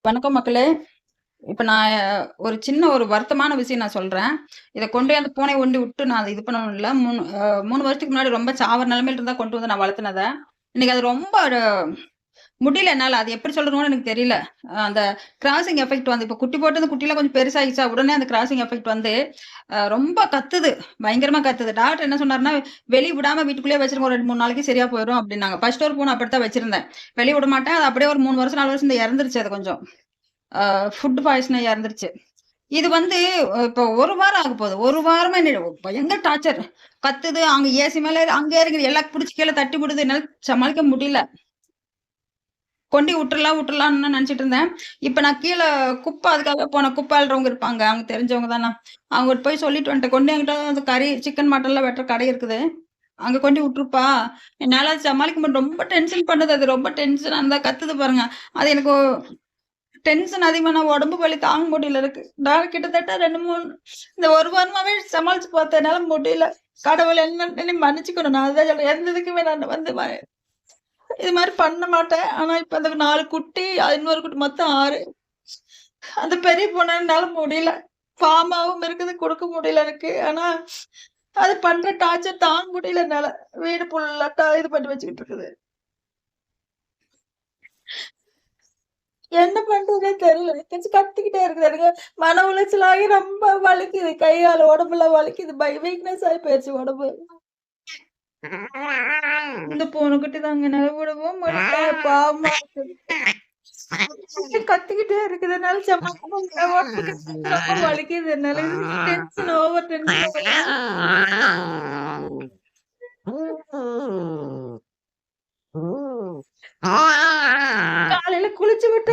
வணக்கம் மக்களே. இப்ப நான் ஒரு சின்ன ஒரு வருத்தமான விஷயம் நான் சொல்றேன். இத கொண்டு போய் அந்த பூனைய கொண்டு விட்டு நான் அத இது பண்ணணும் இல்ல. 3 வருஷத்துக்கு முன்னாடி ரொம்ப சாவர நிலைமையில இருந்தா கொண்டு வந்து நான் வளர்த்துனத. இன்னைக்கு அது ரொம்ப முடியல என்னால. அது எப்படி சொல்றதுன்னு எனக்கு தெரியல. அந்த கிராசிங் எஃபெக்ட் வந்து இப்ப குட்டி போட்டு அந்த குட்டிலாம் கொஞ்சம் பெருசாயிடுச்சா, உடனே அந்த கிராசிங் எஃபெக்ட் வந்து ரொம்ப கத்துது. பயங்கரமா கத்துது. டாக்டர் என்ன சொன்னாருன்னா, வெளிய விடாம வீட்டுக்குள்ளேயே வச்சிருங்க. ஒரு 2, 3 நாளைக்கு சரியா போயிரும் அப்டின்னாங்க. ஃபர்ஸ்ட் ஒரு பூனை அப்படித்தான் வச்சிருந்தேன். வெளிய விட மாட்டேன். அது அப்படியே ஒரு 3 வருஷம், 4 வருஷம் இறந்துருச்சு அது கொஞ்சம். ஃபுட் பாய்சன் ஆகி இறந்துருச்சு. இது வந்து இப்போ 1 வாரம் ஆகப்போகுது. 1 வாரமா என்ன பயங்கர டார்ச்சர். கத்துது, அங்க ஏசி மேல அங்க இறங்குது, எல்லாம் புடிச்சு கீழ தட்டி விடுது. என்னால சமாளிக்க முடியல. கொண்டு விட்டுறலாம்னு நினைச்சிட்டு இருந்தேன். இப்ப நான் கீழ குப்பை அதுக்காக போனேன். குப்பை அள்ளுறவங்க இருப்பாங்க. அவங்க தெரிஞ்சவங்க தான. அவங்ககிட்ட போய் சொல்லிட்டு வந்துட்டேன். கொண்டு என்கிட்ட அந்த கறி, சிக்கன், மட்டன்லாம் வெட்டுற கடை இருக்குது. அங்க கொண்டு விட்டுருப்பா. என்னால சமாளிக்க முடியல. ரொம்ப டென்ஷன் பண்ணுது அது. ரொம்ப டென்ஷனா இருந்தா கத்துது பாருங்க. அது எனக்கு டென்ஷன் அதிகமான உடம்பு வலி தாங்க முடியல இருக்கு. நான் கிட்டத்தட்ட 2, 3 இந்த 1 வாரமாவே சமாளிச்சு பார்த்தேன். என்னால முடியல. கடவுளே என்ன மன்னிச்சுக்கணும். நான் அதான் சொல்றேன். எந்த இதுக்குமே நான் வந்து இது மாதிரி பண்ண மாட்டேன். ஆனா இப்ப அந்த 4 குட்டி, இன்னொரு குட்டி மொத்தம் 6. அந்த பெரிய பொண்ண என்னால முடியல. பாமாவும் இருக்குது, கொடுக்க முடியல எனக்கு. ஆனா அது பண்ற டார்ச்சர் தாங்க முடியல என்னால. வீடு ஃபுல்லா இது பண்ணி வச்சுக்கிட்டு இருக்குது. என்ன பண்றதுன்னே தெரியல. எதாச்சும் கத்திக்கிட்டே இருக்குது. எனக்கு மன உளைச்சலாகி ரொம்ப வலிக்குது. கை, கால் உடம்பெல்லாம் வலிக்குது. வீக்னஸ் ஆயி போயிருச்சு உடம்பு. இந்த பூனைக்குட்டி தாங்க என்னால விடவும் முடியல. பாவமா இருக்குது. கத்திக்கிட்டே இருக்குது. என்னால சமாளிக்க முடியல. உடம்புக்கு ரொம்ப வலிக்குது என்னால. Tension over tension. காலையில குளிச்சு விட்டு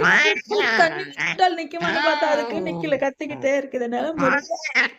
தண்ணி நிக்க மாட்டேன் பார்த்தா அதுக்கு நிக்கல. கத்திக்கிட்டே இருக்குது. என்னால முடியல.